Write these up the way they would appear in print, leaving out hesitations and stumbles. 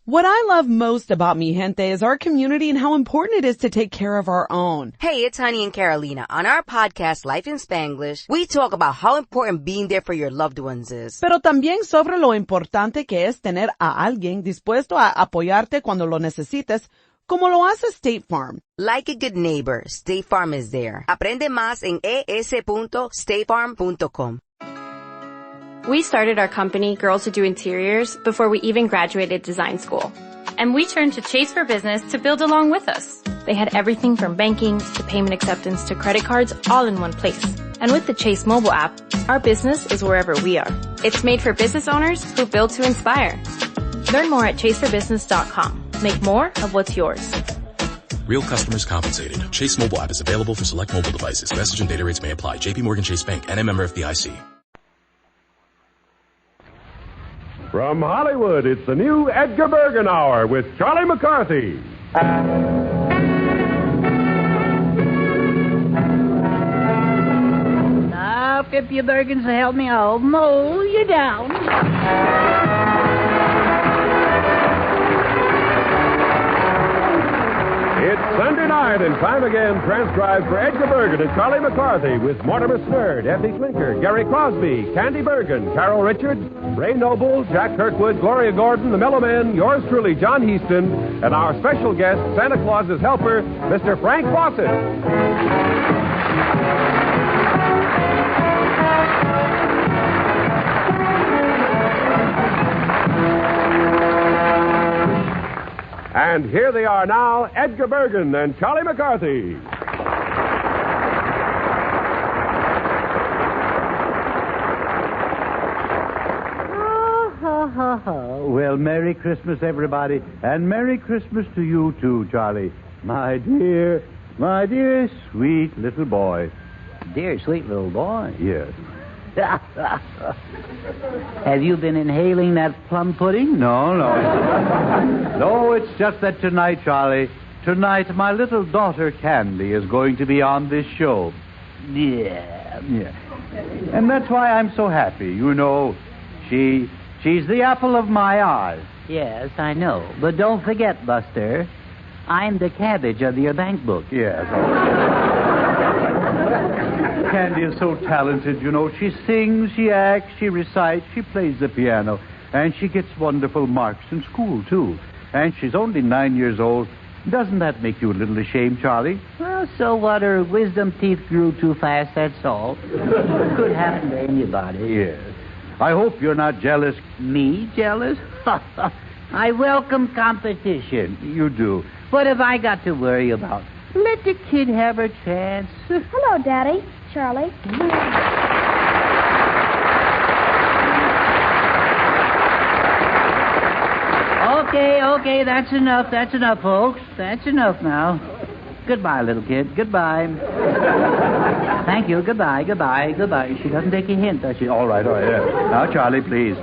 What I love most about Mi Gente is our community and how important it is to take care of our own. Hey, it's Honey and Carolina. On our podcast, Life in Spanglish, we talk about how important being there for your loved ones is. Pero también sobre lo importante que es tener a alguien dispuesto a apoyarte cuando lo necesites, como lo hace State Farm. Like a good neighbor, State Farm is there. Aprende más en es.statefarm.com. We started our company, Girls Who Do Interiors, before we even graduated design school. And we turned to Chase for Business to build along with us. They had everything from banking to payment acceptance to credit cards all in one place. And with the Chase mobile app, our business is wherever we are. It's made for business owners who build to inspire. Learn more at chaseforbusiness.com. Make more of what's yours. Real customers compensated. Chase mobile app is available for select mobile devices. Message and data rates may apply. JP Morgan Chase Bank and a member FDIC. From Hollywood, it's the new Edgar Bergen Hour with Charlie McCarthy. Now, if you Bergens will help me, I'll mow you down. It's Sunday night and time again transcribed for Edgar Bergen and Charlie McCarthy with Mortimer Snerd, Effie Flinker, Gary Crosby, Candy Bergen, Carol Richards, Ray Noble, Jack Kirkwood, Gloria Gordon, the Mellow Men, yours truly, John Heaston, and our special guest, Santa Claus's helper, Mr. Frank Fawcett. And here they are now, Edgar Bergen and Charlie McCarthy. Well, Merry Christmas, everybody. And Merry Christmas to you, too, Charlie. My dear, sweet little boy. Dear sweet little boy. Yes. Have you been inhaling that plum pudding? No. No, it's just that tonight, Charlie, tonight my little daughter Candy is going to be on this show. Yeah. And that's why I'm so happy. You know, she's the apple of my eye. Yes, I know. But don't forget, Buster, I'm the cabbage of your bank book. Yes. Candy is so talented, you know. She sings, she acts, she recites, she plays the piano. And she gets wonderful marks in school, too. And she's only 9 years old. Doesn't that make you a little ashamed, Charlie? Well, so what? Her wisdom teeth grew too fast, that's all. Could happen to anybody. Yes. I hope you're not jealous. Me jealous? I welcome competition. You do. What have I got to worry about? Let the kid have her chance. Hello, Daddy. Charlie. Okay, that's enough, folks. That's enough now. Goodbye, little kid. Goodbye. Thank you. Goodbye. She doesn't take a hint, does she? All right. Yeah. Now, Charlie, please.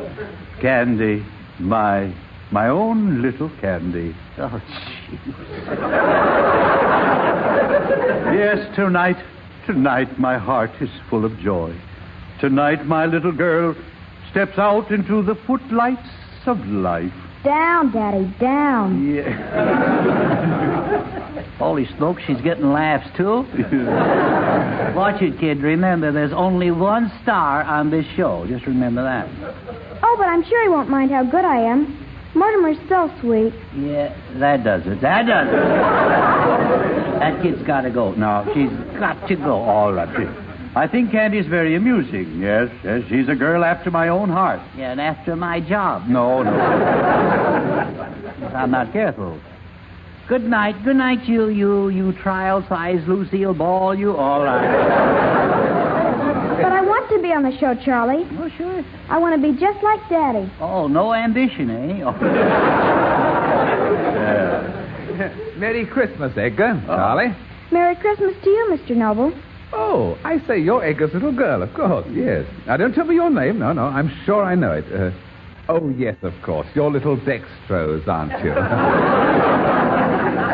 Candy, my own little Candy. Oh, jeez. Yes, tonight my heart is full of joy. Tonight my little girl steps out into the footlights of life. Down, Daddy, down. Yeah. Holy smoke, she's getting laughs, too. Watch it, kid. Remember, there's only one star on this show. Just remember that. Oh, but I'm sure he won't mind how good I am. Mortimer's so sweet. Yeah, that does it. That kid's got to go. No, she's got to go. All right. I think Candy's very amusing. Yes, she's a girl after my own heart. Yeah, and after my job. No. If I'm not careful. Good night, you trial-sized Lucille Ball, you. All right. But I want to be on the show, Charlie. Oh, sure. I want to be just like Daddy. Oh, no ambition, eh? Oh. Merry Christmas, Edgar. Charlie. Merry Christmas to you, Mr. Noble. Oh, I say, you're Edgar's little girl, of course, yes. Now, don't tell me your name. No, I'm sure I know it. Oh, yes, of course. You're little Dextrose, aren't you?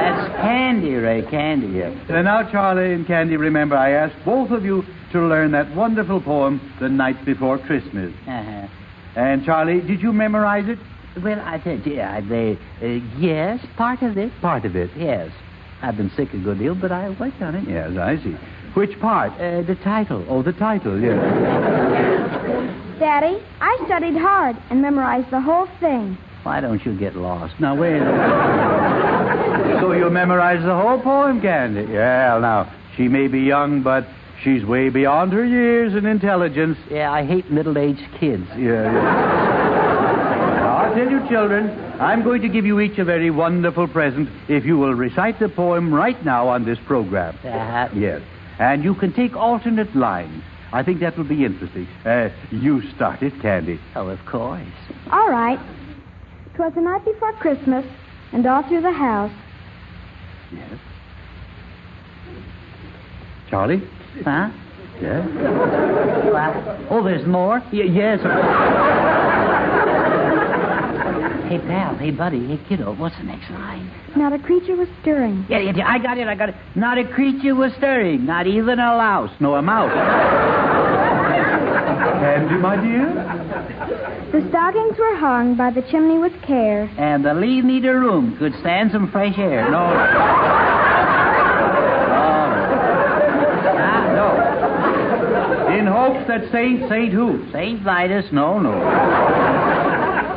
That's Candy, Ray, Candy, yes. And now, Charlie and Candy, remember, I asked both of you to learn that wonderful poem, The Night Before Christmas. Uh-huh. And, Charlie, did you memorize it? Well, I said, yes, part of it, yes. I've been sick a good deal, but I worked on it. Yes, I see. Which part? The title. Oh, the title, yes. Daddy, I studied hard and memorized the whole thing. Why don't you get lost? Now, wait a minute. So you memorized the whole poem, Candy? Yeah, now, she may be young, but she's way beyond her years in intelligence. Yeah, I hate middle-aged kids. Yeah. Now, I'll tell you, children, I'm going to give you each a very wonderful present if you will recite the poem right now on this program. Yes. And you can take alternate lines. I think that will be interesting. You start it, Candy. Oh, of course. All right. 'Twas the night before Christmas, and all through the house. Yes. Charlie? Huh? Yes? Oh, there's more? Yes. Hey, pal. Hey, buddy. Hey, kiddo. What's the next line? Not a creature was stirring. Yeah, I got it. Not a creature was stirring. Not even a louse. No, a mouse. Candy, my dear? The stockings were hung by the chimney with care. And the leave me to room could stand some fresh air. No. No. In hopes that Saint who? St. Vitus, no.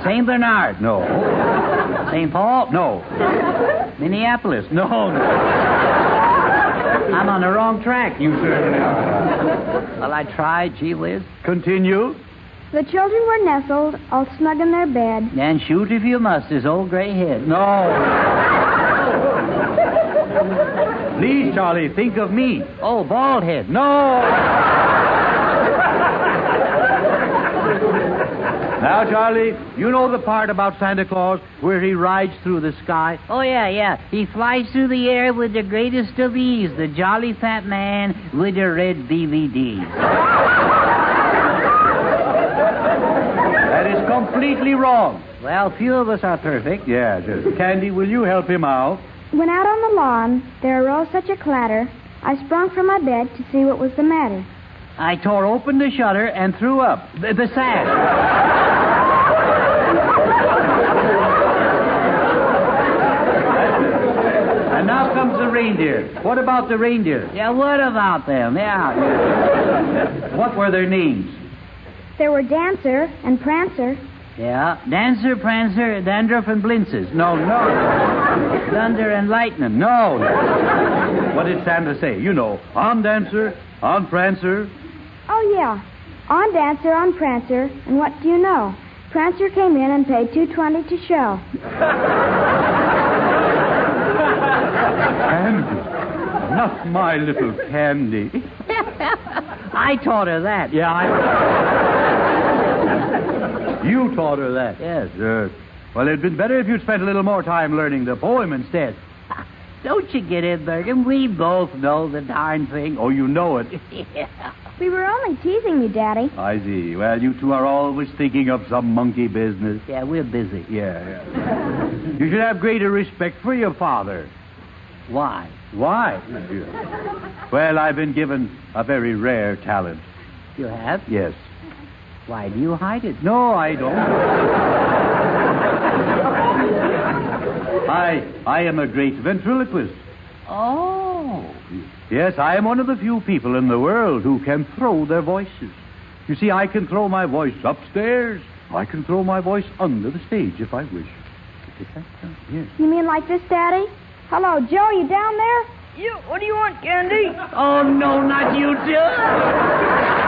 St. Bernard, no. St. Paul, no. Minneapolis, no. I'm on the wrong track. You certainly are. Well, I tried, gee whiz. Continue. The children were nestled, all snug in their bed. And shoot if you must, his old gray head. No. Please, Charlie, think of me. Oh, bald head. No. Now, Charlie, you know the part about Santa Claus where he rides through the sky? Oh, yeah. He flies through the air with the greatest of ease, the jolly fat man with the red DVD. That is completely wrong. Well, few of us are perfect. Yeah, Candy, will you help him out? When out on the lawn, there arose such a clatter, I sprung from my bed to see what was the matter. I tore open the shutter and threw up the sash. And now comes the reindeer. What about the reindeer? Yeah, what about them? Yeah. What were their names? There were Dancer and Prancer. Yeah, Dancer, Prancer, Dandruff, and Blintzes. No. Thunder and Lightning. No. What did Santa say? You know, on Dancer, on Prancer. Oh, yeah. On Dancer, on Prancer, and what do you know? Prancer came in and paid $2.20 to show. Candy. Not my little Candy. I taught her that. Yeah, You taught her that? Yes. Well, it'd been better if you'd spent a little more time learning the poem instead. Don't you get it, Bergen? We both know the darn thing. Oh, you know it. Yeah. We were only teasing you, Daddy. I see. Well, you two are always thinking of some monkey business. Yeah, we're busy. Yeah. You should have greater respect for your father. Why? Why? Well, I've been given a very rare talent. You have? Yes. Why do you hide it? No, I don't. I am a great ventriloquist. Oh. Yes, I am one of the few people in the world who can throw their voices. You see, I can throw my voice upstairs. I can throw my voice under the stage if I wish. Yes. You mean like this, Daddy? Hello, Joe, you down there? You, what do you want, Candy? Oh, no, not you, Joe.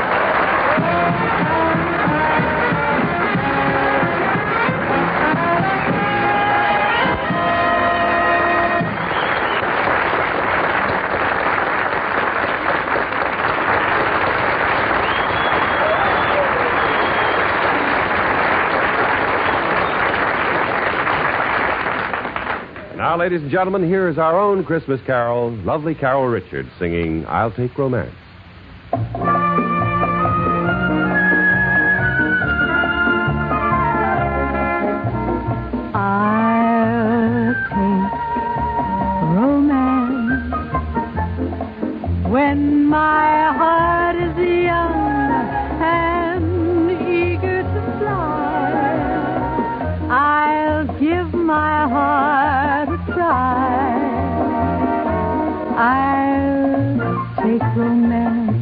Now, ladies and gentlemen, here is our own Christmas carol, lovely Carol Richards, singing I'll Take Romance. I'll take romance when my heart is young and eager to fly. heart a try. I'll take romance.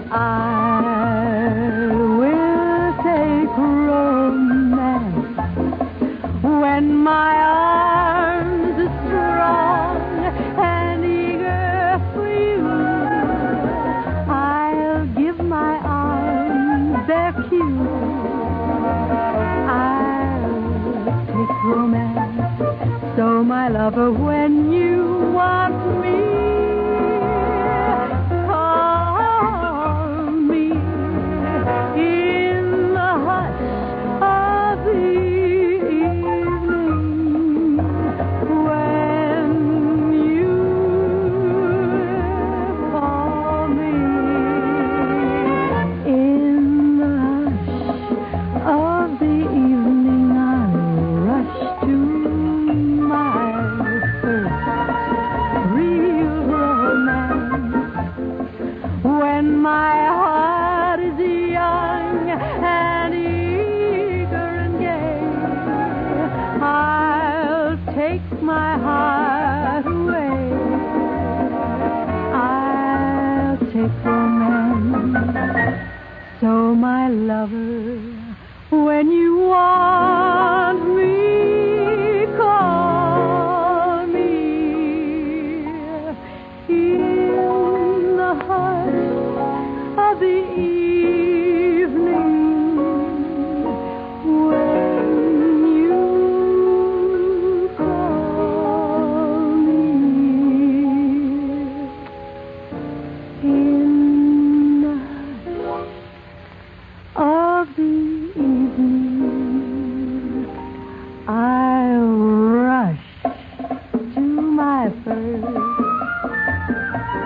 I will take romance when my arms are strong and eager for you. I'll give my arms their cue. I'll take romance. So, my lover, when you want me, call me in the hush of the evening. When you call me in the hush of the evening, I'll rush to my first real romance. When my heart is young and eager and gay, I'll take my heart away. I'll take romance. So, my lover, when you want me, call me in the hush of the evening. When you call me in the hush of the evening, I'll rush to my first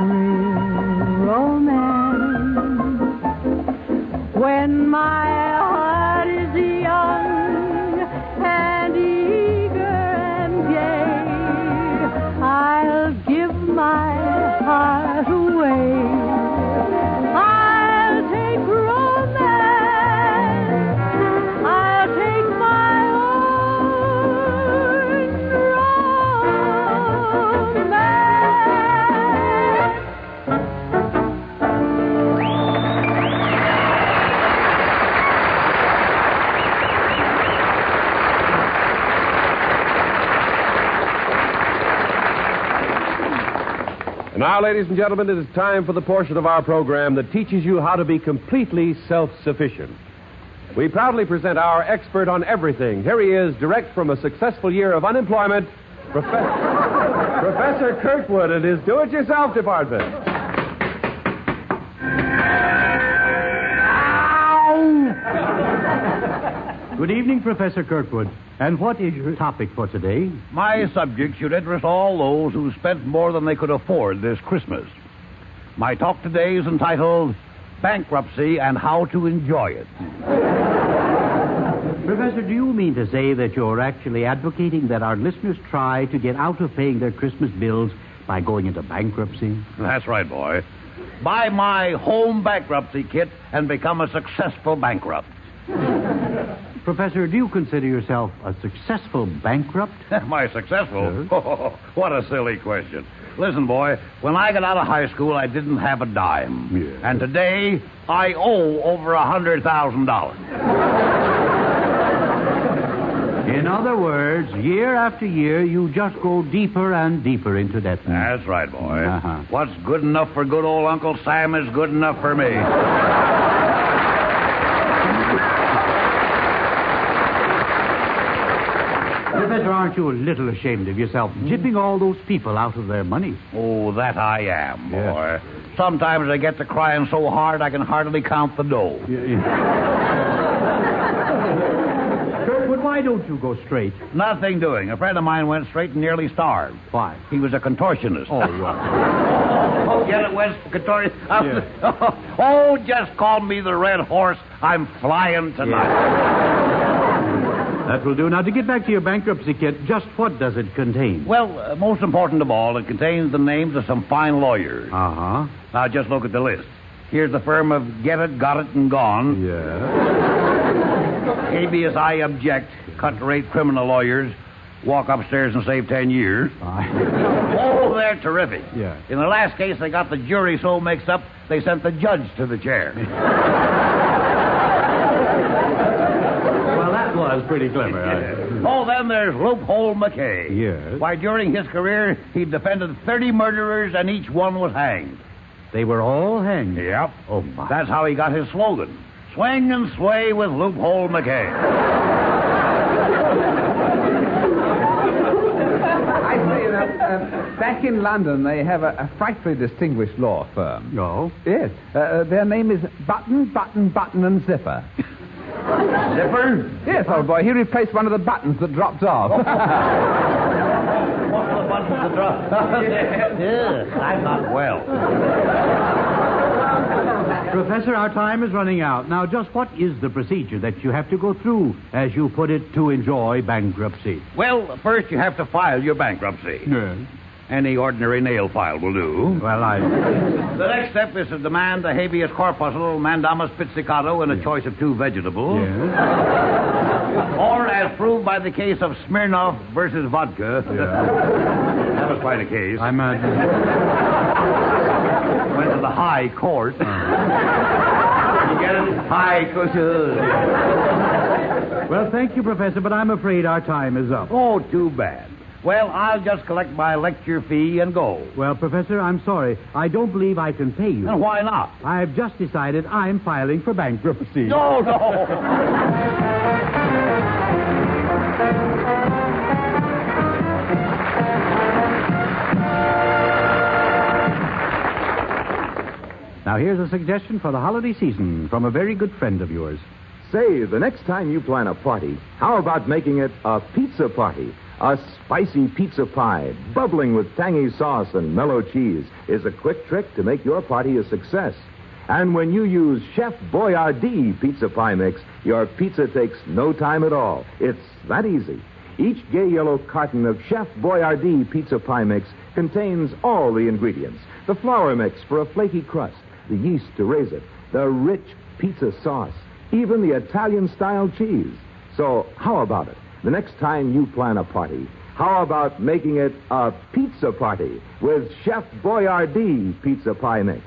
real romance. When my heart is young and eager and gay, I'll give my heart away. I'll take romance. I'll take my own romance. And now, ladies and gentlemen, it is time for the portion of our program that teaches you how to be completely self-sufficient. We proudly present our expert on everything. Here he is, direct from a successful year of unemployment, Professor Kirkwood and his do-it-yourself department. Good evening, Professor Kirkwood. And what is your topic for today? My subject should interest all those who spent more than they could afford this Christmas. My talk today is entitled Bankruptcy and How to Enjoy It. Professor, do you mean to say that you're actually advocating that our listeners try to get out of paying their Christmas bills by going into bankruptcy? That's right, boy. Buy my home bankruptcy kit and become a successful bankrupt. Professor, do you consider yourself a successful bankrupt? Am I successful? Oh, what a silly question. Listen, boy, when I got out of high school, I didn't have a dime. Yes. And today, I owe over $100,000. In other words, year after year, you just go deeper and deeper into debt. That's right, boy. Uh-huh. What's good enough for good old Uncle Sam is good enough for me. Professor, aren't you a little ashamed of yourself, jipping all those people out of their money? Oh, that I am, boy. Yes. Sometimes I get to crying so hard I can hardly count the dough. Kirkwood, why don't you go straight? Nothing doing. A friend of mine went straight and nearly starved. Why? He was a contortionist. Oh, right. Oh, get it, West Contortionist? Yes. Oh, just call me the Red Horse. I'm flying tonight. That will do. Now, to get back to your bankruptcy kit, just what does it contain? Well, most important of all, it contains the names of some fine lawyers. Uh-huh. Now, just look at the list. Here's the firm of Get It, Got It, and Gone. Yeah. habeas I object, cut-rate criminal lawyers, walk upstairs and save 10 years. Oh, they're terrific. Yeah. In the last case, they got the jury so mixed up, they sent the judge to the chair. Well, that was pretty clever. Oh, then there's Loophole McKay. Yes. Why, during his career, he defended 30 murderers, and each one was hanged. They were all hanged. Yep. Oh, my. That's how he got his slogan. Swing and sway with Loophole McKay. I say that back in London they have a frightfully distinguished law firm. No? Yes. Their name is Button, and Zipper. Zipper? Yes, old boy. He replaced one of the buttons that dropped off. One of the buttons that dropped off. Yes, I'm not well. Professor, our time is running out. Now, just what is the procedure that you have to go through, as you put it, to enjoy bankruptcy? Well, first you have to file your bankruptcy. Yes. Any ordinary nail file will do. Well, The next step is to demand a habeas corpuscle, mandamus pizzicato, and a choice of 2 vegetables. Yes. Or as proved by the case of Smirnoff versus vodka. Yeah. That was quite a case. I'm Went to the High Court. You get it? High Court. Well, thank you, Professor, but I'm afraid our time is up. Oh, too bad. Well, I'll just collect my lecture fee and go. Well, Professor, I'm sorry. I don't believe I can pay you. And why not? I've just decided I'm filing for bankruptcy. No. Now, here's a suggestion for the holiday season from a very good friend of yours. Say, the next time you plan a party, how about making it a pizza party? A spicy pizza pie, bubbling with tangy sauce and mellow cheese, is a quick trick to make your party a success. And when you use Chef Boyardee pizza pie mix, your pizza takes no time at all. It's that easy. Each gay yellow carton of Chef Boyardee pizza pie mix contains all the ingredients. The flour mix for a flaky crust, the yeast to raise it, the rich pizza sauce, even the Italian-style cheese. So how about it? The next time you plan a party, how about making it a pizza party with Chef Boyardee pizza pie mix?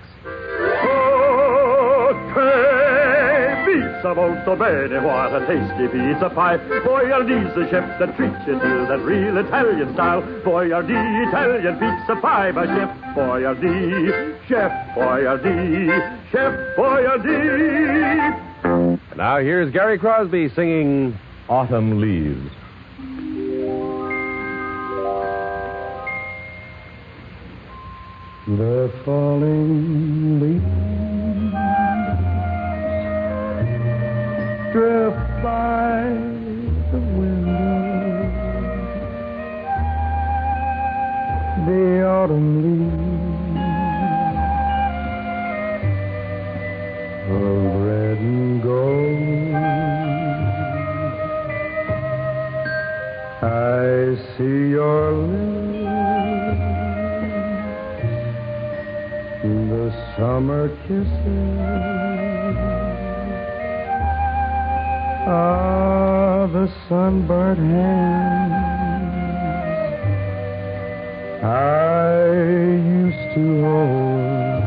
Pizza molto bene, what a tasty pizza pie. Boyardee's the chef that treats you to that real Italian style. Boyardee, Italian pizza pie by Chef Boyardee. Chef Boyardee, Chef Boyardee. Now here's Gary Crosby singing Autumn Leaves. The falling leaves drift by the window. The autumn leaves of red and gold. I see your lips, the summer kisses of the sunburnt hands I used to hold.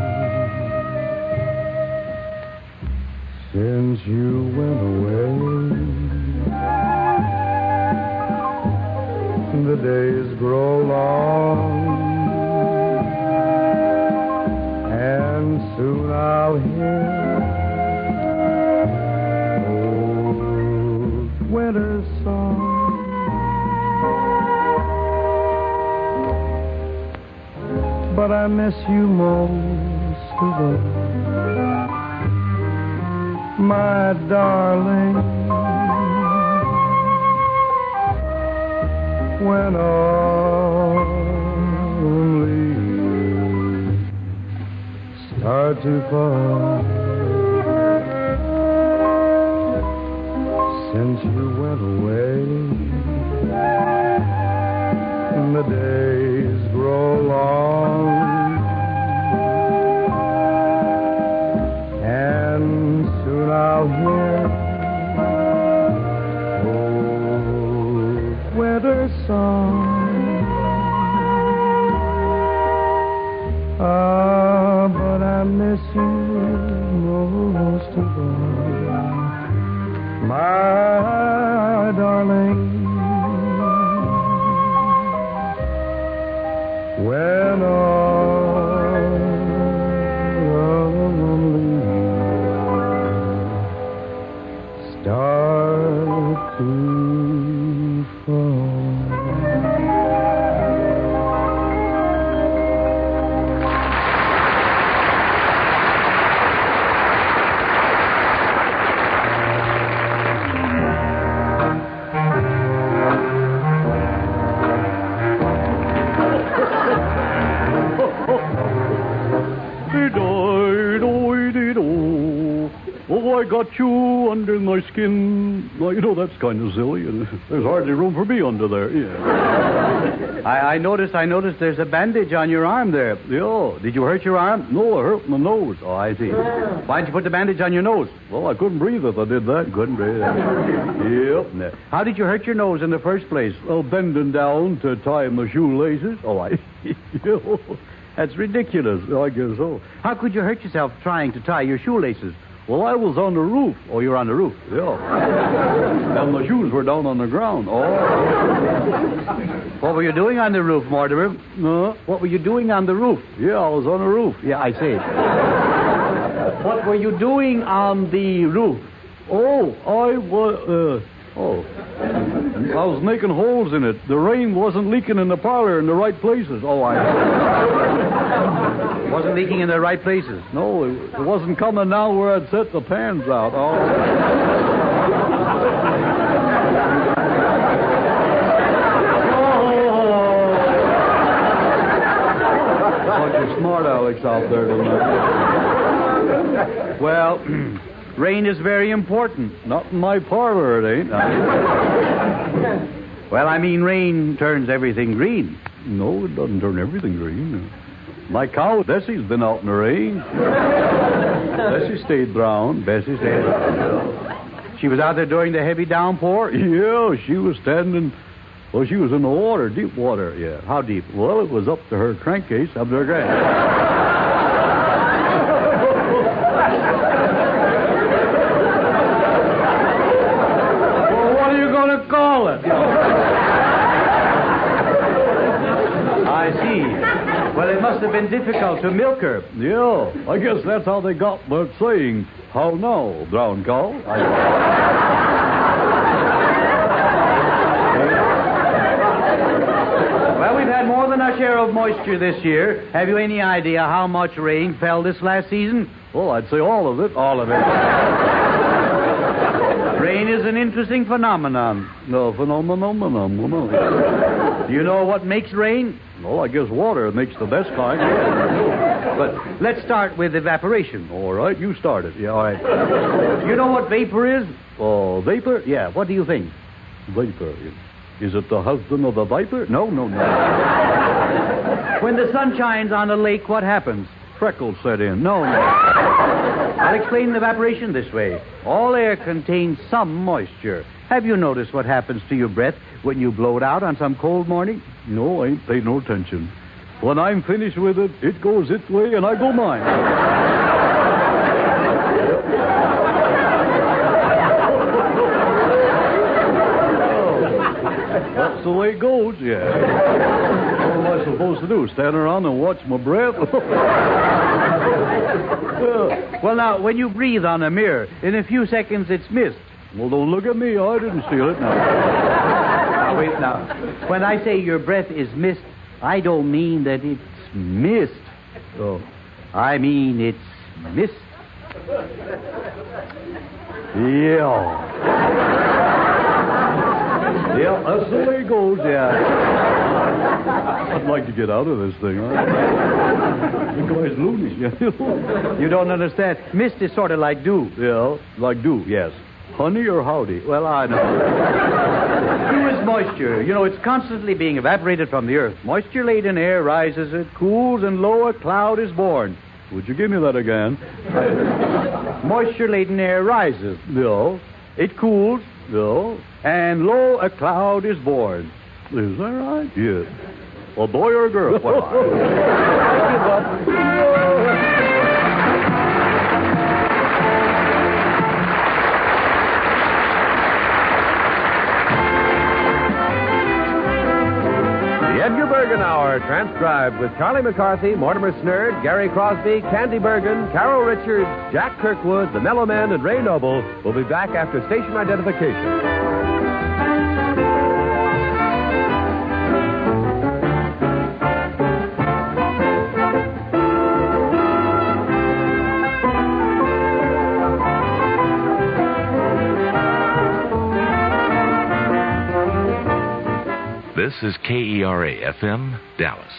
Since you went away, the days grow long, and soon I'll hear old winter's song. But I miss you most of all, my darling. When autumn leaves start to fall, since you went away, the days grow long, and soon I'll hear song. Ah, but I miss you most of all, my darling. When all lonely start to fall. Oh, I got you under my skin. Well, you know, that's kind of silly. And there's hardly room for me under there. Yeah. I noticed there's a bandage on your arm there. Yeah. Did you hurt your arm? No, I hurt my nose. Oh, I see. Why didn't you put the bandage on your nose? Well, I couldn't breathe if I did that. Couldn't breathe. Yep. How did you hurt your nose in the first place? Well, bending down to tie my shoelaces. Oh, that's ridiculous. I guess so. How could you hurt yourself trying to tie your shoelaces? Well, I was on the roof. Oh, you were on the roof? Yeah. And my shoes were down on the ground. Oh. What were you doing on the roof, Mortimer? What were you doing on the roof? Yeah, I was on the roof. Yeah, I see. What were you doing on the roof? Oh, I was making holes in it. The rain wasn't leaking in the parlor in the right places. Oh, wasn't leaking in the right places? No, it wasn't coming down where I'd set the pans out. Oh. Bunch of smart Alex out there tonight. Well, rain is very important. Not in my parlor, it ain't. Well, I mean, rain turns everything green. No, it doesn't turn everything green. My cow, Bessie's been out in the rain. Bessie stayed brown. She was out there during the heavy downpour? Yeah, she was standing... Well, she was in the water, deep water. Yeah. How deep? Well, it was up to her crankcase, up to her crankcase. Well, what are you going to call it? I see. Well, it must have been difficult to milk her. Yeah, I guess that's how they got that saying, how now, brown cow? Well, we've had more than our share of moisture this year. Have you any idea how much rain fell this last season? Well, I'd say all of it. All of it. Rain is an interesting phenomenon. No, phenomenon. Do you know what makes rain? Well, I guess water makes the best kind. But let's start with evaporation. All right, you start it. Yeah, all right. You know what vapor is? Oh, vapor? Yeah, what do you think? Vapor. Is it the husband of the viper? No. When the sun shines on a lake, what happens? Freckles set in. No. I'll explain evaporation this way. All air contains some moisture. Have you noticed what happens to your breath when you blow it out on some cold morning? No, I ain't paid no attention. When I'm finished with it, it goes its way and I go mine. That's the way it goes, yeah. What am I supposed to do? Stand around and watch my breath? Well, now, when you breathe on a mirror, in a few seconds it's mist. Well, don't look at me. I didn't steal it now. Now, wait, now. When I say your breath is mist, I don't mean that it's mist. Oh. I mean it's mist. Yeah. Yeah, that's the way it goes, yeah. I'd like to get out of this thing, huh? You guys loony. You don't understand. Mist is sort of like dew. Yeah, like dew, yes. Honey or howdy? Well, I know. Dew is moisture. You know, it's constantly being evaporated from the earth. Moisture-laden air rises, it cools, and lo, a cloud is born. Would you give me that again? Moisture-laden air rises. No. It cools. No. And lo, a cloud is born. Is that right? Yes. A boy or a girl? Well, I give up. The Edgar Bergen Hour, transcribed with Charlie McCarthy, Mortimer Snerd, Gary Crosby, Candy Bergen, Carol Richards, Jack Kirkwood, the Mellow Men, and Ray Noble, will be back after station identification. This is KERA-FM, Dallas.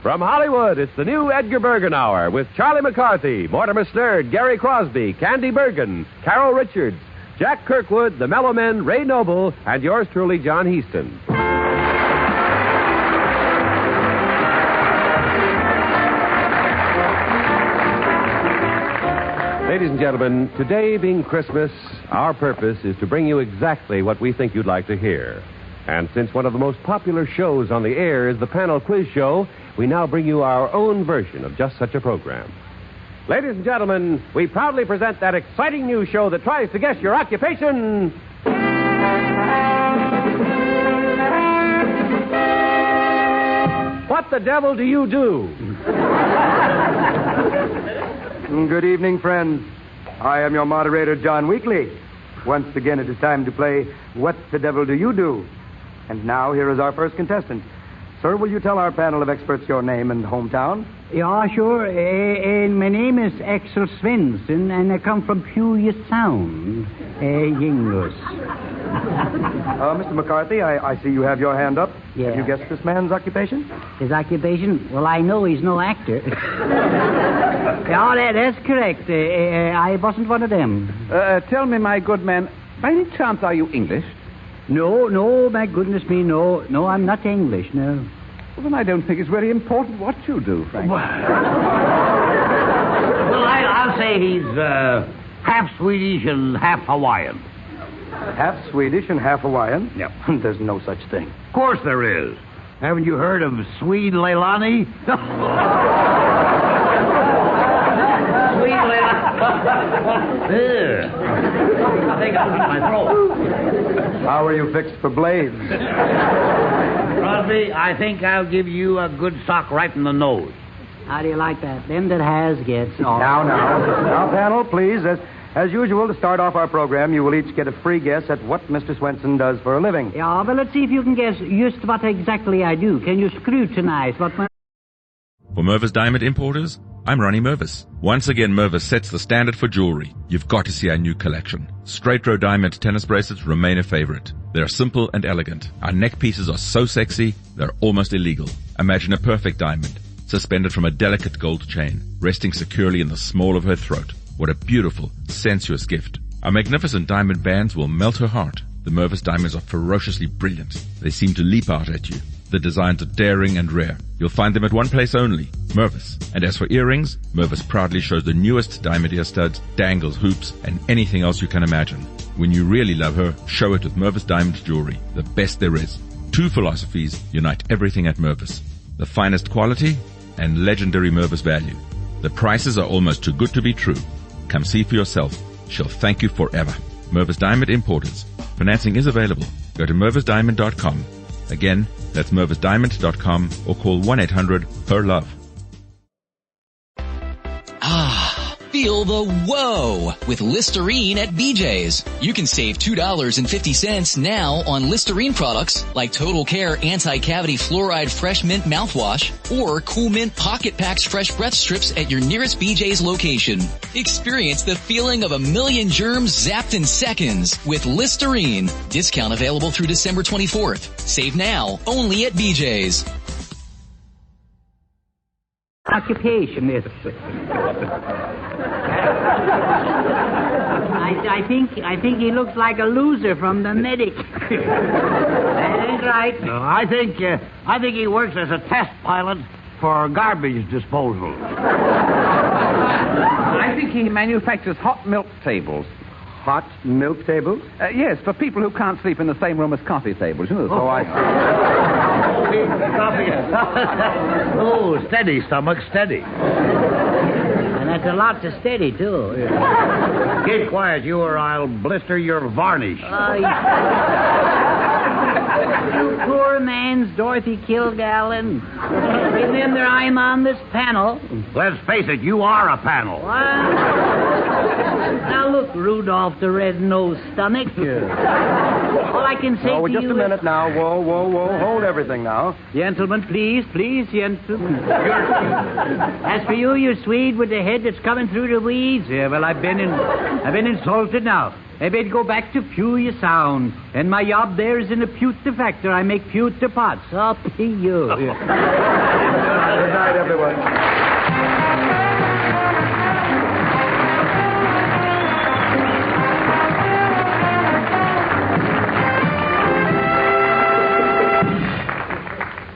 From Hollywood, it's the new Edgar Bergen Hour with Charlie McCarthy, Mortimer Snerd, Gary Crosby, Candy Bergen, Carol Richards, Jack Kirkwood, the Mellow Men, Ray Noble, and yours truly, John Heaston. Ladies and gentlemen, today being Christmas, our purpose is to bring you exactly what we think you'd like to hear. And since one of the most popular shows on the air is the Panel Quiz Show, we now bring you our own version of just such a program. Ladies and gentlemen, we proudly present that exciting new show that tries to guess your occupation. What the devil do you do? Good evening, friends. I am your moderator, John Weekly. Once again, it is time to play What the Devil Do You Do? And now, here is our first contestant. Sir, will you tell our panel of experts your name and hometown? Yeah, sure. My name is Axel Svensson, and I come from Puget Sound, English. Mr. McCarthy, I see you have your hand up. Yeah. Have you guessed this man's occupation? His occupation? Well, I know he's no actor. Yeah, that's correct. I wasn't one of them. Tell me, my good man, by any chance are you English? No, my goodness me, no, I'm not English, no. Well, then I don't think it's very important what you do, frankly. Well, I'll say he's half Swedish and half Hawaiian. Half Swedish and half Hawaiian? Yep. There's no such thing. Of course there is. Haven't you heard of Swede Leilani? Swede Leilani. I think I'll get my throat. How are you fixed for blades? Crosby, I think I'll give you a good sock right in the nose. How do you like that? Them that has gets off. Now, panel, please. As usual, to start off our program, you will each get a free guess at what Mr. Swenson does for a living. Yeah, but let's see if you can guess just what exactly I do. Can you scrutinize what my... For Mervis Diamond Importers, I'm Ronnie Mervis. Once again, Mervis sets the standard for jewelry. You've got to see our new collection. Straight row diamond tennis bracelets remain a favorite. They're simple and elegant. Our neck pieces are so sexy, they're almost illegal. Imagine a perfect diamond, suspended from a delicate gold chain, resting securely in the small of her throat. What a beautiful, sensuous gift. Our magnificent diamond bands will melt her heart. The Mervis diamonds are ferociously brilliant. They seem to leap out at you. The designs are daring and rare. You'll find them at one place only, Mervis. And as for earrings, Mervis proudly shows the newest diamond ear studs, dangles, hoops, and anything else you can imagine. When you really love her, show it with Mervis Diamond Jewelry, the best there is. Two philosophies unite everything at Mervis. The finest quality and legendary Mervis value. The prices are almost too good to be true. Come see for yourself. She'll thank you forever. Mervis Diamond Importers. Financing is available. Go to mervisdiamond.com. Again, that's mervisdiamond.com or call 1-800-PER-LOVE. Ah, the Feel the whoa with Listerine at BJ's. You can save $2.50 now on Listerine products like Total Care Anti-Cavity Fluoride Fresh Mint Mouthwash or Cool Mint Pocket Packs Fresh Breath Strips at your nearest BJ's location. Experience the feeling of a million germs zapped in seconds with Listerine. Discount available through December 24th. Save now only at BJ's. Occupation is. I think he looks like a loser from the medic. That ain't right. No, I think he works as a test pilot for garbage disposal. I think he manufactures hot milk tables. Hot milk tables? Yes, for people who can't sleep in the same room as coffee tables. You know, Oh, I Oh, steady, stomach, steady. And that's a lot to steady, too. Keep quiet, you, or I'll blister your varnish. You poor man's Dorothy Kilgallen. Remember, I'm on this panel. Let's face it, you are a panel. Now look, Rudolph the Red-Nosed Stomach. All I can say to you just a minute now. Whoa. Hold everything now. Gentlemen, please, gentlemen. As for you, you Swede with the head that's coming through the weeds. Yeah, well, I've been insulted now. I better go back to Puya Sound. And my job there is in a pewter factor. I make pewter pots. Up to you. Good night, everyone.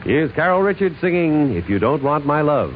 Here's Carol Richards singing If You Don't Want My Love.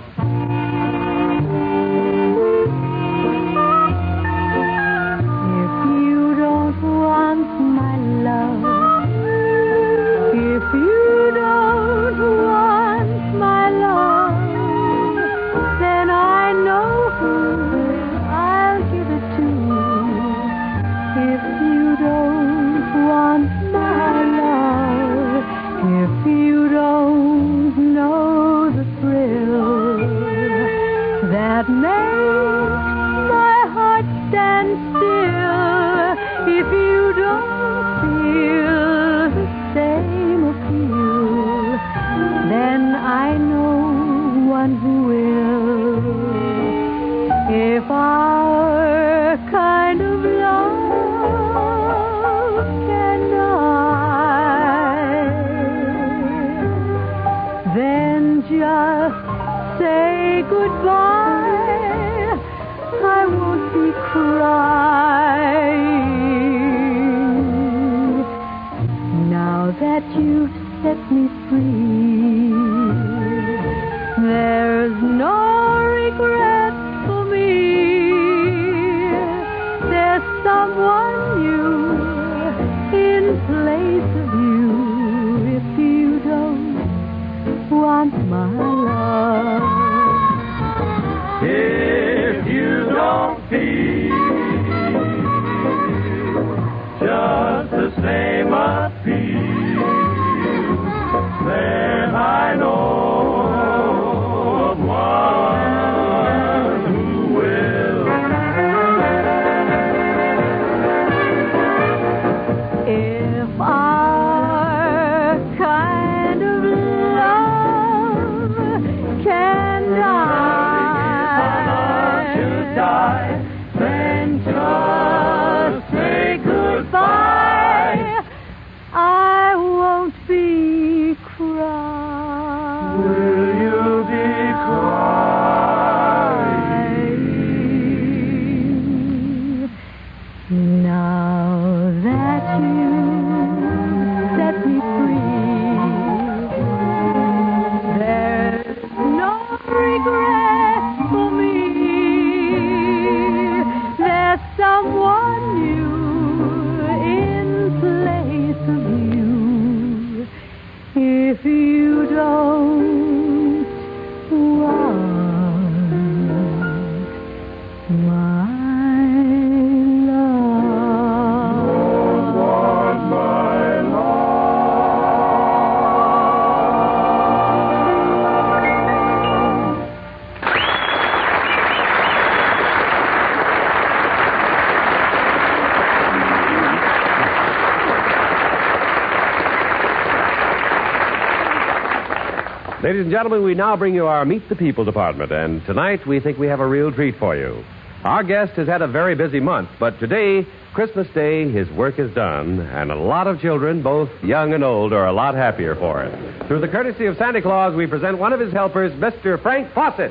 Ladies and gentlemen, we now bring you our Meet the People department, and tonight we think we have a real treat for you. Our guest has had a very busy month, but today, Christmas Day, his work is done, and a lot of children, both young and old, are a lot happier for it. Through the courtesy of Santa Claus, we present one of his helpers, Mr. Frank Fawcett.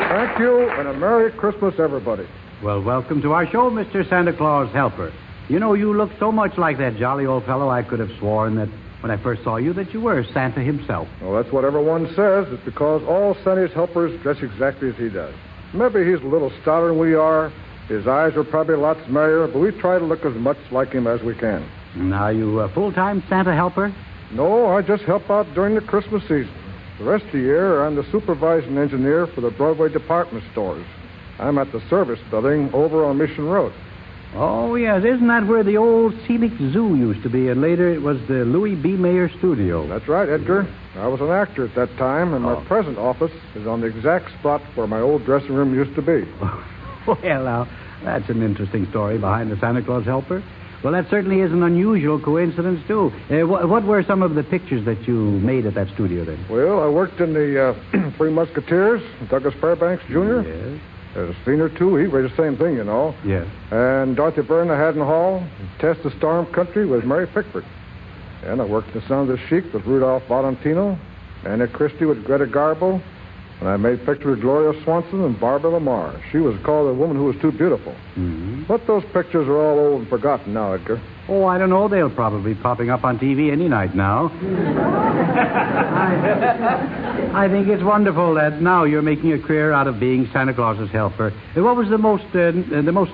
Thank you, and a Merry Christmas, everybody. Well, welcome to our show, Mr. Santa Claus Helper. You know, you look so much like that jolly old fellow, I could have sworn that when I first saw you that you were Santa himself. Well, that's what everyone says. It's because all Santa's helpers dress exactly as he does. Maybe he's a little stouter than we are. His eyes are probably lots merrier, but we try to look as much like him as we can. Now, you a full-time Santa helper? No, I just help out during the Christmas season. The rest of the year, I'm the supervising engineer for the Broadway department stores. I'm at the service building over on Mission Road. Oh, yes. Isn't that where the old scenic zoo used to be, and later it was the Louis B. Mayer studio? That's right, Edgar. I was an actor at that time, and my present office is on the exact spot where my old dressing room used to be. Well, now, that's an interesting story behind the Santa Claus helper. Well, that certainly is an unusual coincidence, too. What were some of the pictures that you made at that studio, then? Well, I worked in the Three Musketeers, Douglas Fairbanks Jr. Yes. There's a scene or two. He was the same thing, you know. Yes. And Dorothy Byrne, the Haddon Hall. Test the Storm Country was Mary Pickford. And I worked in the Sound of the Chic with Rudolph Valentino. Anna Christie with Greta Garbo. And I made pictures with Gloria Swanson and Barbara Lamar. She was called the woman who was too beautiful. Mm-hmm. But those pictures are all old and forgotten now, Edgar. Oh, I don't know. They'll probably be popping up on TV any night now. I think it's wonderful that now you're making a career out of being Santa Claus's helper. What was the most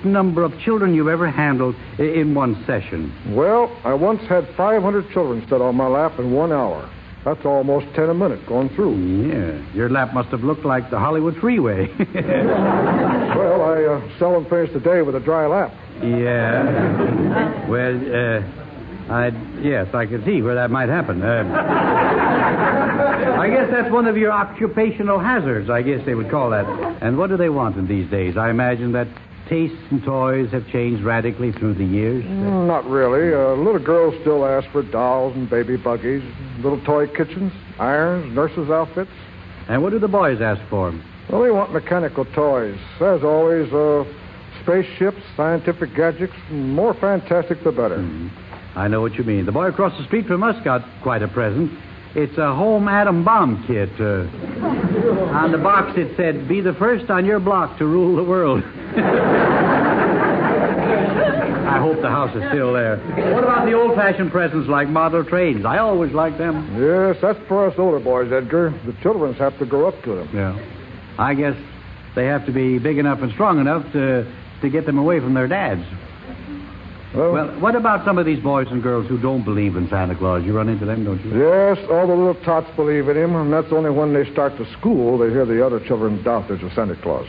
number of children you've ever handled in one session? Well, I once had 500 children sit on my lap in 1 hour. That's almost 10 a minute going through. Yeah. Your lap must have looked like the Hollywood freeway. Well, I seldom finish the day with a dry lap. Yeah. Well, yes, I can see where that might happen. I guess that's one of your occupational hazards, I guess they would call that. And what do they want in these days? I imagine that tastes and toys have changed radically through the years. Not really. Little girls still ask for dolls and baby buggies, little toy kitchens, irons, nurses' outfits. And what do the boys ask for? Well, they want mechanical toys. As always, spaceships, scientific gadgets, and more fantastic the better. I know what you mean. The boy across the street from us got quite a present. It's a home atom bomb kit. On the box it said, "Be the first on your block to rule the world." I hope the house is still there. What about the old-fashioned presents like model trains? I always liked them. Yes, that's for us older boys, Edgar. The children have to grow up to them. Yeah. I guess they have to be big enough and strong enough to get them away from their dads. Well, what about some of these boys and girls who don't believe in Santa Claus? You run into them, don't you? Yes, all the little tots believe in him, and that's only when they start to school they hear the other children doubt there's a Santa Claus.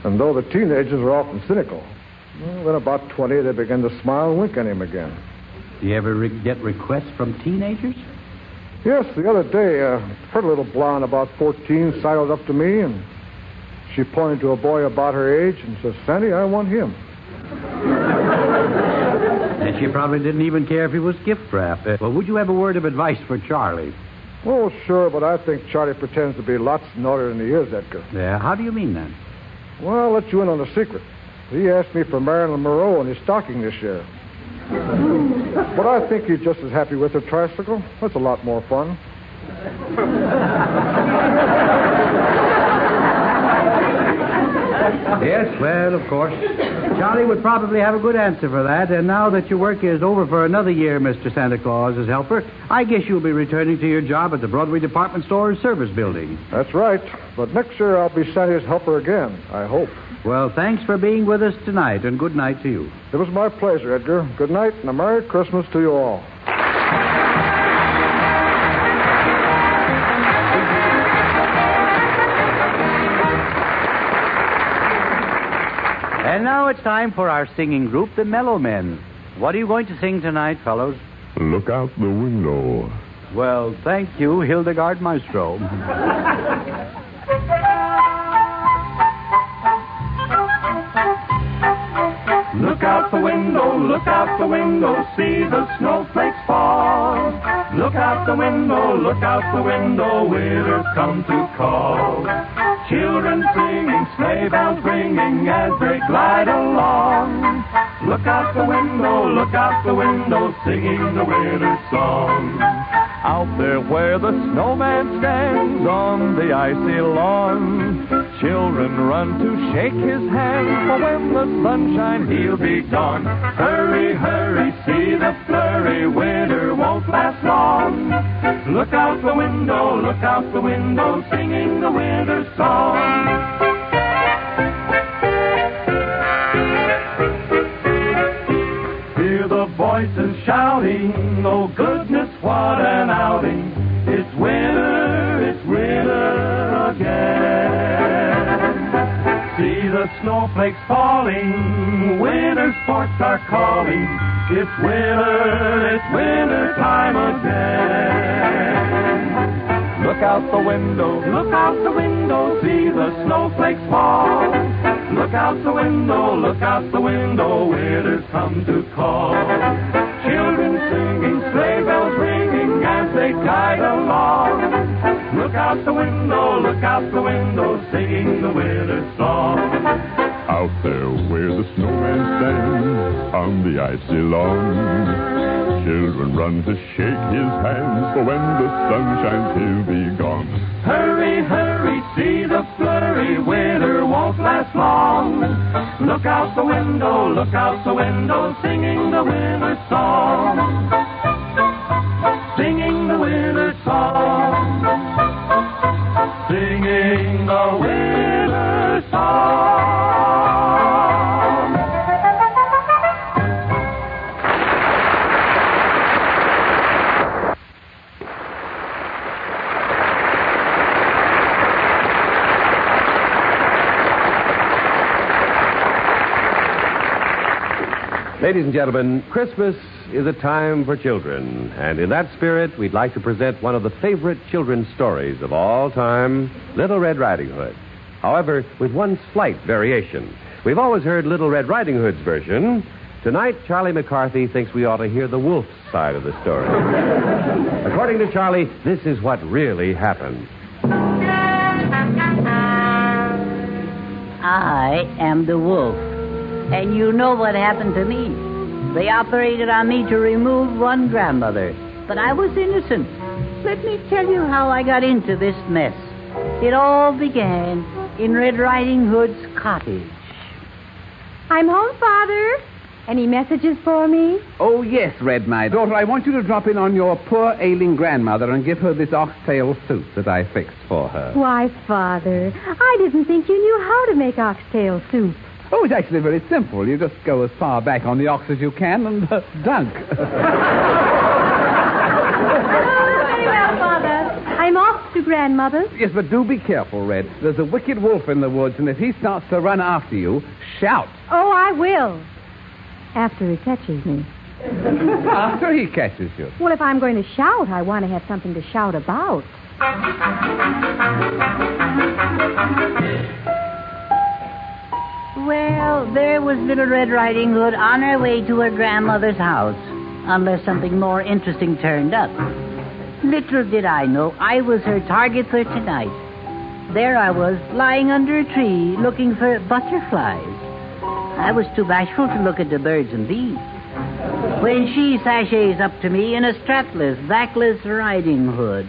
And though the teenagers are often cynical, then about 20 they begin to smile and wink at him again. Do you ever get requests from teenagers? Yes, the other day, a pretty little blonde about 14 sidled up to me, and she pointed to a boy about her age and says, "Sandy, I want him." And she probably didn't even care if he was gift wrapped. Well, would you have a word of advice for Charlie? Oh, sure, but I think Charlie pretends to be lots naughtier than he is, Edgar. Yeah, how do you mean that? Well, I'll let you in on a secret. He asked me for Marilyn Monroe in his stocking this year. But I think he's just as happy with her tricycle. That's a lot more fun. Yes, well, of course. Charlie would probably have a good answer for that. And now that your work is over for another year, Mr. Santa Claus as helper, I guess you'll be returning to your job at the Broadway Department Store's service building. That's right. But next year I'll be Santa's helper again, I hope. Well, thanks for being with us tonight, and good night to you. It was my pleasure, Edgar. Good night, and a Merry Christmas to you all. And now it's time for our singing group, the Mellow Men. What are you going to sing tonight, fellows? Look out the window. Well, thank you, Hildegard Maestro. Look out the window, see the snowflakes fall. Look out the window, winter's come to call. Children singing, sleigh bells ringing as they glide along. Look out the window, singing the winter song. Out there where the snowman stands on the icy lawn, children run to shake his hand, for when the sunshine he'll be gone. Hurry, hurry, see the flurry, winter won't last long. Look out the window, singing the winter song. Hear the voices shouting, oh goodness, what an outing. It's winter again. See the snowflakes falling, winter sports are calling. It's winter time again. Look out the window, see the snowflakes fall. Look out the window, winter's come to call. Children singing, sleigh bells ringing as they glide along. Look out the window, singing the winter song. Out there where the snowman stands on the icy lawn, children run to shake his hands, for when the sun shines he'll be gone. Hurry, hurry, see the flurry, winter won't last long. Look out the window, singing the winter song. Singing the winter song. Singing the winter song. Ladies and gentlemen, Christmas is a time for children, and in that spirit, we'd like to present one of the favorite children's stories of all time, Little Red Riding Hood. However, with one slight variation. We've always heard Little Red Riding Hood's version. Tonight, Charlie McCarthy thinks we ought to hear the wolf's side of the story. According to Charlie, this is what really happened. I am the wolf. And you know what happened to me. They operated on me to remove one grandmother. But I was innocent. Let me tell you how I got into this mess. It all began in Red Riding Hood's cottage. I'm home, Father. Any messages for me? Oh, yes, Red, my daughter. I want you to drop in on your poor ailing grandmother and give her this oxtail soup that I fixed for her. Why, Father, I didn't think you knew how to make oxtail soup. Oh, it's actually very simple. You just go as far back on the ox as you can and dunk. Very well, Father. I'm off to Grandmother's. Yes, but do be careful, Red. There's a wicked wolf in the woods, and if he starts to run after you, shout. Oh, I will. After he catches me. After he catches you? Well, if I'm going to shout, I want to have something to shout about. Well, there was Little Red Riding Hood on her way to her grandmother's house, unless something more interesting turned up. Little did I know I was her target for tonight. There I was, lying under a tree, looking for butterflies. I was too bashful to look at the birds and bees. When she sashays up to me in a strapless, backless riding hood.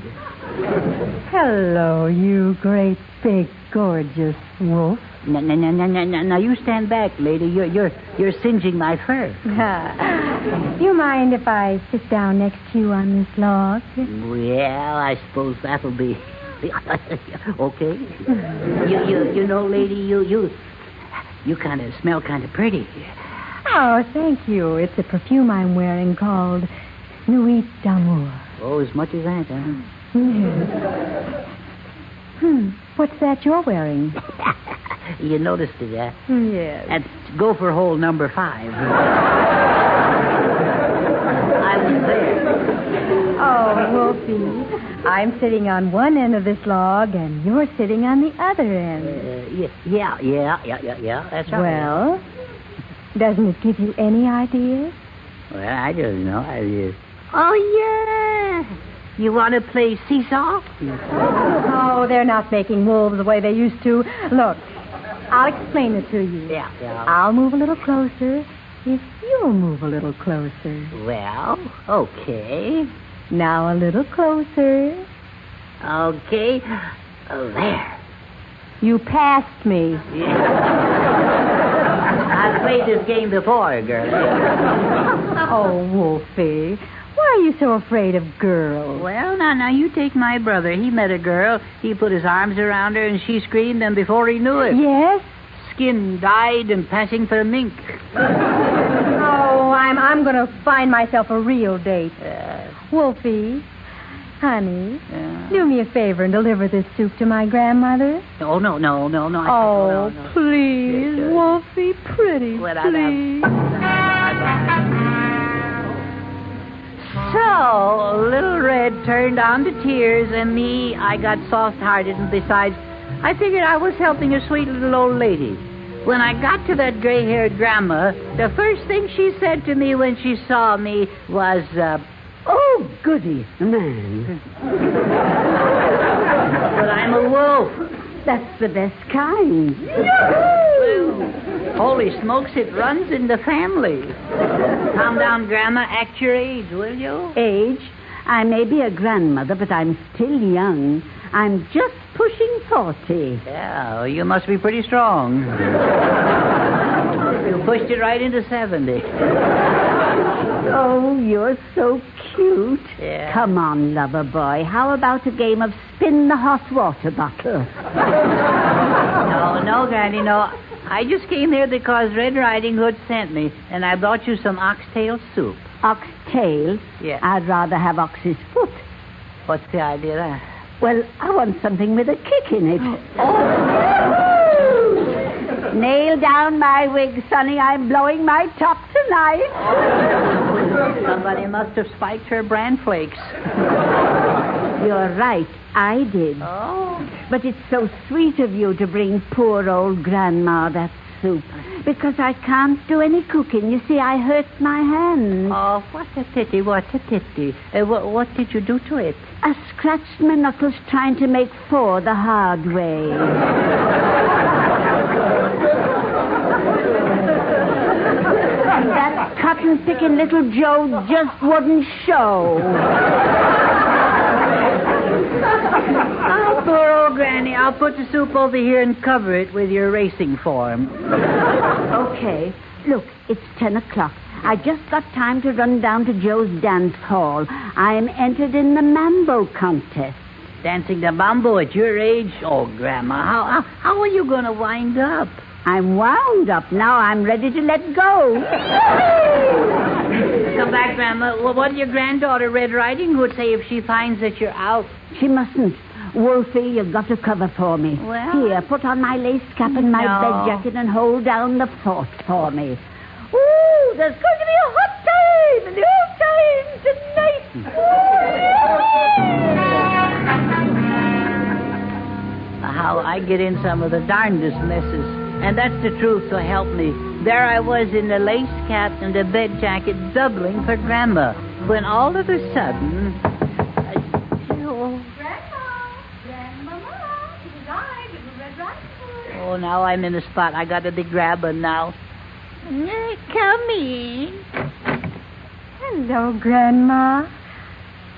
Hello, you great, big, gorgeous wolf. Now, you stand back, lady. You're singeing my fur. Do you mind if I sit down next to you on this log? Well, I suppose that'll be okay. You know, lady, you kind of smell kind of pretty. Oh, thank you. It's a perfume I'm wearing called Nuit d'Amour. Oh, as much as that, huh? Yes. What's that you're wearing? You noticed it, huh? Yes. That's gopher hole number 5. I was there. Oh, Wolfie, I'm sitting on one end of this log, and you're sitting on the other end. Yeah, that's right. Well, Doesn't it give you any ideas? Well, I don't know. Oh, yeah. You want to play seesaw? Oh, they're not making wolves the way they used to. Look, I'll explain it to you. Yeah. I'll move a little closer if you'll move a little closer. Well, okay. Now a little closer. Okay. Oh, there. You passed me. I've played this game before, girl. Oh, Wolfie. Why are you so afraid of girls? Well, now, you take my brother. He met a girl. He put his arms around her, and she screamed, and before he knew it... Yes? Skin dyed and passing for mink. Oh, I'm going to find myself a real date. Wolfie, honey, do me a favor and deliver this soup to my grandmother. Oh, no. Oh, please, Wolfie, pretty, please. So, Little Red turned on to tears, and me, I got soft-hearted, and besides, I figured I was helping a sweet little old lady. When I got to that gray-haired grandma, the first thing she said to me when she saw me was, oh, goody, man. But I'm a wolf. That's the best kind. Well, holy smokes, it runs in the family. Calm down, Grandma. Act your age, will you? Age? I may be a grandmother, but I'm still young. I'm just pushing 40. Yeah, you must be pretty strong. You pushed it right into 70. Oh, you're so cute. Yeah. Come on, lover boy. How about a game of spin the hot water bottle? No, Granny, no. I just came here because Red Riding Hood sent me, and I brought you some oxtail soup. Oxtail? Yeah. I'd rather have ox's foot. What's the idea there? Well, I want something with a kick in it. Nail down my wig, Sonny. I'm blowing my top tonight. Somebody must have spiked her bran flakes. You're right. I did. Oh. But it's so sweet of you to bring poor old Grandma that soup. Because I can't do any cooking. You see, I hurt my hand. Oh, what a pity, what a pity. What did you do to it? I scratched my knuckles trying to make 4 the hard way. And that cotton-picking little Joe just wouldn't show. Oh, poor old Granny. I'll put the soup over here and cover it with your racing form. Okay. Look, it's 10 o'clock. I just got time to run down to Joe's dance hall. I'm entered in the mambo contest. Dancing the mambo at your age? Oh, Grandma, how are you going to wind up? I'm wound up. Now I'm ready to let go. Come back, Grandma. Well, what did your granddaughter, Red Riding Hood, say if she finds that you're out? She mustn't. Wolfie, you've got to cover for me. Well... Here, put on my lace cap and my bed jacket and hold down the fort for me. Ooh, there's going to be a hot time in the old time tonight. How I get in some of the darndest messes. And that's the truth, so help me. There I was in the lace cap and the bed jacket doubling for Grandma. When all of a sudden... Oh, now I'm in a spot. I got to be grabbing now. Come in. Hello, Grandma.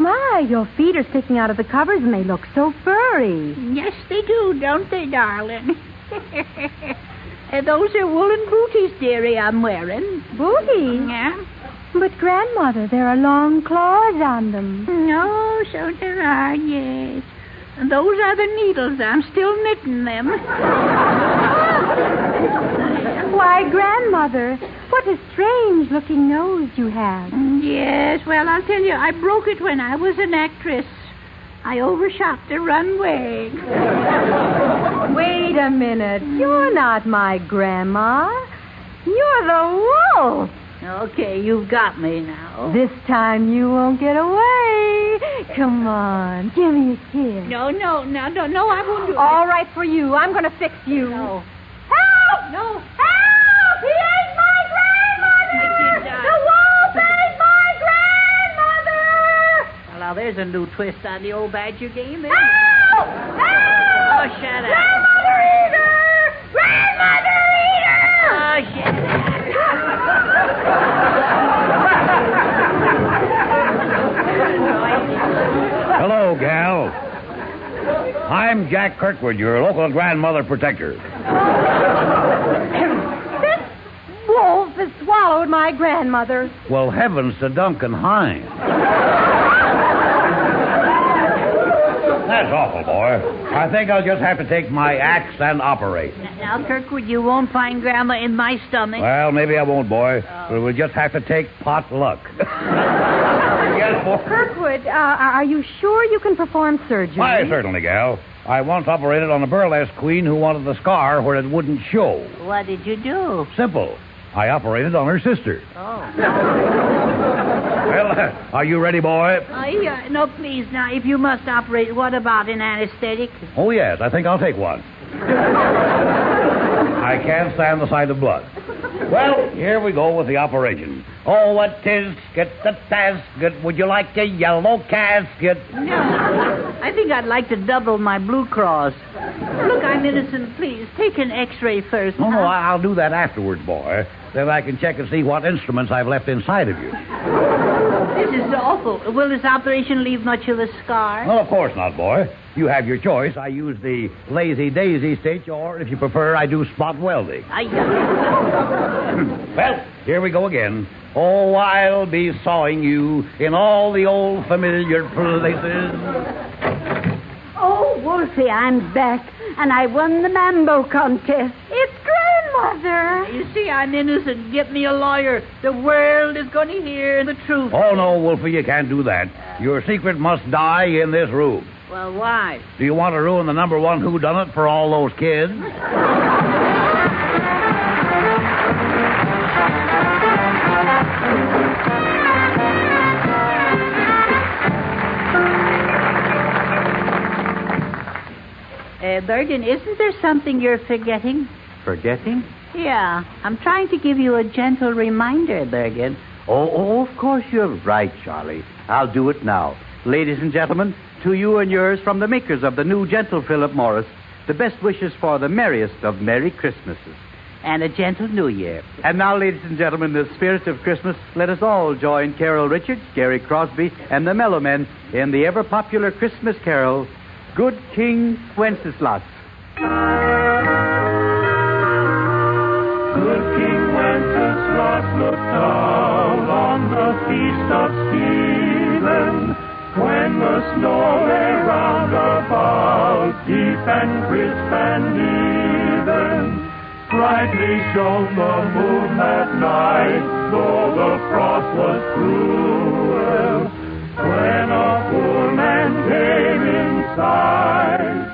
My, your feet are sticking out of the covers and they look so furry. Yes, they do, don't they, darling? Those are woolen booties, dearie, I'm wearing. Booties? Yeah. But, Grandmother, there are long claws on them. No, so there are, yes. And those are the needles. I'm still knitting them. Why, Grandmother, what a strange-looking nose you have. Yes, well, I'll tell you, I broke it when I was an actress. I overshot the runway. Wait a minute. You're not my Grandma. You're the wolf. Okay, you've got me now. This time you won't get away. Come on, give me a kiss. No, I won't do it. All right for you. I'm going to fix you. No. Help! No. Help! He ate my Grandma! a new twist on the old Badger game, eh? Help! Oh, shut up. Grandmother Eater! Grandmother Eater! Oh, shut Hello, gal. I'm Jack Kirkwood, your local grandmother protector. This wolf has swallowed my grandmother. Well, heavens to Duncan Hines. That's awful, boy. I think I'll just have to take my axe and operate. Now, Kirkwood, you won't find Grandma in my stomach. Well, maybe I won't, boy. But we'll just have to take pot luck. Yes, boy. Kirkwood, are you sure you can perform surgery? Why, certainly, gal. I once operated on a burlesque queen who wanted the scar where it wouldn't show. What did you do? Simple. I operated on her sister. Oh. Well, are you ready, boy? No, please. Now, if you must operate, what about an anesthetic? Oh, yes. I think I'll take one. I can't stand the sight of blood. Well, here we go with the operation. Oh, what 'tis, get the tasket. Would you like a yellow casket? No. I think I'd like to double my Blue Cross. Look, I'm innocent. Please, take an X-ray first. No, I'll do that afterwards, boy. Then I can check and see what instruments I've left inside of you. This is awful. Will this operation leave much of a scar? Well, of course not, boy. You have your choice. I use the lazy daisy stitch, or if you prefer, I do spot welding. Well, here we go again. Oh, I'll be sawing you in all the old familiar places. Oh, Wolfie, I'm back, and I won the mambo contest. It's Grandmother. You see, I'm innocent. Get me a lawyer. The world is going to hear the truth. Oh, no, Wolfie, you can't do that. Your secret must die in this room. Well, why? Do you want to ruin the number one whodunit for all those kids? Bergen, isn't there something you're forgetting? Forgetting? Yeah, I'm trying to give you a gentle reminder, Bergen. Oh, of course you're right, Charlie. I'll do it now. Ladies and gentlemen, to you and yours from the makers of the new gentle Philip Morris, the best wishes for the merriest of Merry Christmases. And a gentle New Year. And now, ladies and gentlemen, in the spirit of Christmas, let us all join Carol Richards, Gary Crosby, and the Mellow Men in the ever-popular Christmas carol, Good King Wenceslas. Good King Wenceslas looked down on the feast of Stephen, when the snow lay round about, deep and crisp and even. Brightly shone the moon that night, though the frost was cruel, when a poor man came inside,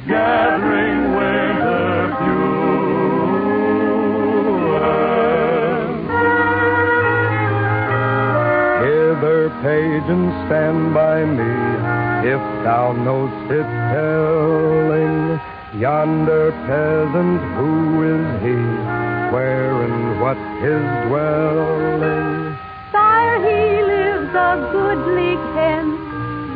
gathering winter fuel. Hither, page, and stand by me, if thou know'st it telling. Yonder peasant, who is he? Where and what his dwelling? Sire, he lives a goodly ken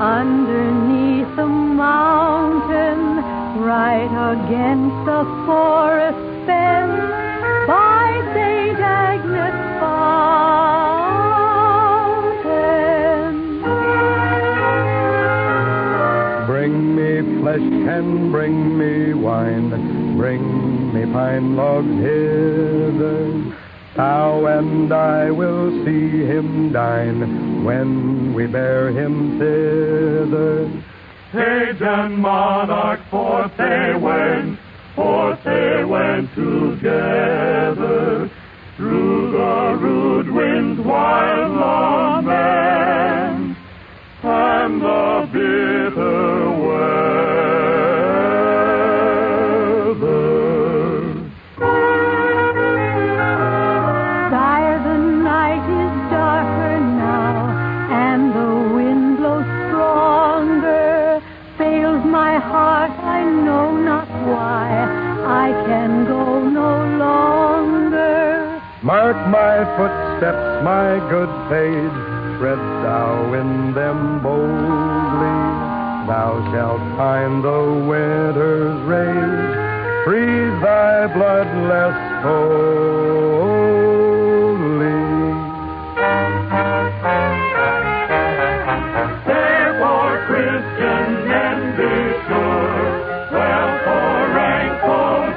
underneath the mountain, right against the forest fence, by St. Agnes' fountain. Bring me flesh and bring me wine, bring me pine logs hither. Thou and I will see him dine when we bear him thither. Page and monarch, forth they went together, through the rude wind's wild lament, and the bitter weather. Sire, the night is darker now, and the wind blows stronger. Fails my heart, I know not why. I can go no longer. Mark my footsteps, my good page, tread thou in them boldly, thou shalt find the winter's rage freeze thy blood less coldly. Therefore, Christian men, be sure, well for rank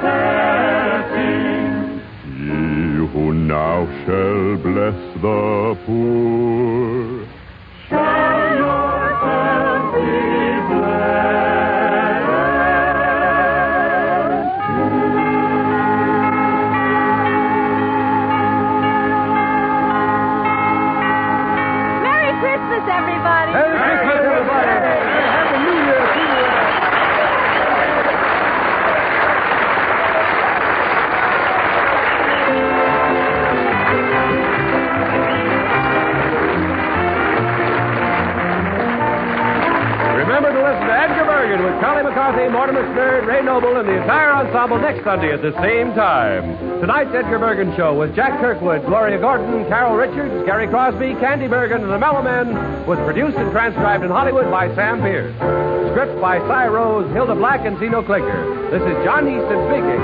possessing. Ye who now shall bless the poor, shall yourselves be blessed. Merry Christmas, everybody. Merry Christmas, everybody. Happy New Year to you. Remember to listen to Edgar Bergen with Charlie McCarthy, Mortimer Snerd, Ray Noble, and the entire ensemble next Sunday at the same time. Tonight's Edgar Bergen Show with Jack Kirkwood, Gloria Gordon, Carol Richards, Gary Crosby, Candy Bergen, and the Mellow Men was produced and transcribed in Hollywood by Sam Pierce. Script by Cy Rose, Hilda Black, and Zeno Klinker. This is John Easton speaking.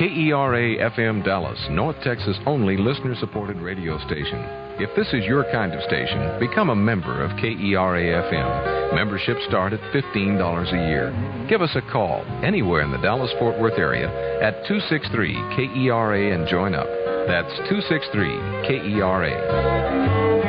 KERA-FM Dallas, North Texas' only listener-supported radio station. If this is your kind of station, become a member of KERA-FM. Memberships start at $15 a year. Give us a call anywhere in the Dallas-Fort Worth area at 263-KERA and join up. That's 263-KERA.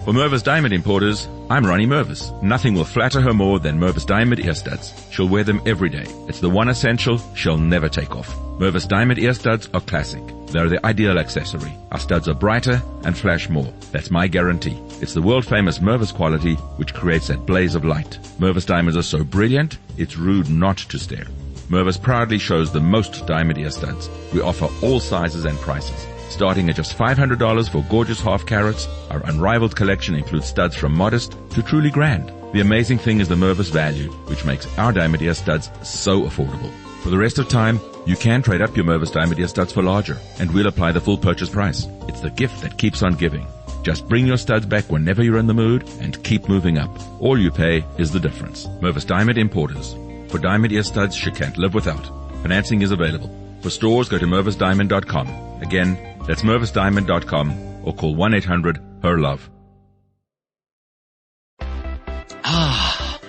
For Mervis Diamond Importers, I'm Ronnie Mervis. Nothing will flatter her more than Mervis Diamond ear studs. She'll wear them every day. It's the one essential she'll never take off. Mervis Diamond ear studs are classic. They're the ideal accessory. Our studs are brighter and flash more. That's my guarantee. It's the world-famous Mervis quality which creates that blaze of light. Mervis diamonds are so brilliant, it's rude not to stare. Mervis proudly shows the most diamond ear studs. We offer all sizes and prices. Starting at just $500 for gorgeous half carats, our unrivaled collection includes studs from modest to truly grand. The amazing thing is the Mervis value, which makes our diamond ear studs so affordable. For the rest of time, you can trade up your Mervis diamond ear studs for larger, and we'll apply the full purchase price. It's the gift that keeps on giving. Just bring your studs back whenever you're in the mood and keep moving up. All you pay is the difference. Mervis Diamond Importers. For diamond ear studs she can't live without. Financing is available. For stores, go to mervisdiamond.com. Again, that's mervisdiamond.com or call 1-800-HER-LOVE.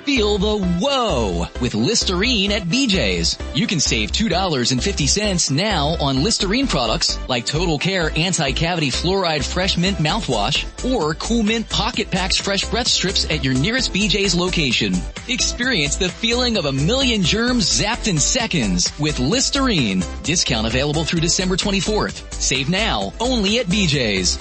Feel the whoa with Listerine at BJ's. You can save $2.50 now on Listerine products like Total Care Anti-Cavity Fluoride Fresh Mint Mouthwash or Cool Mint Pocket Packs Fresh Breath Strips at your nearest BJ's location. Experience the feeling of a million germs zapped in seconds with Listerine. Discount available through December 24th. Save now only at BJ's.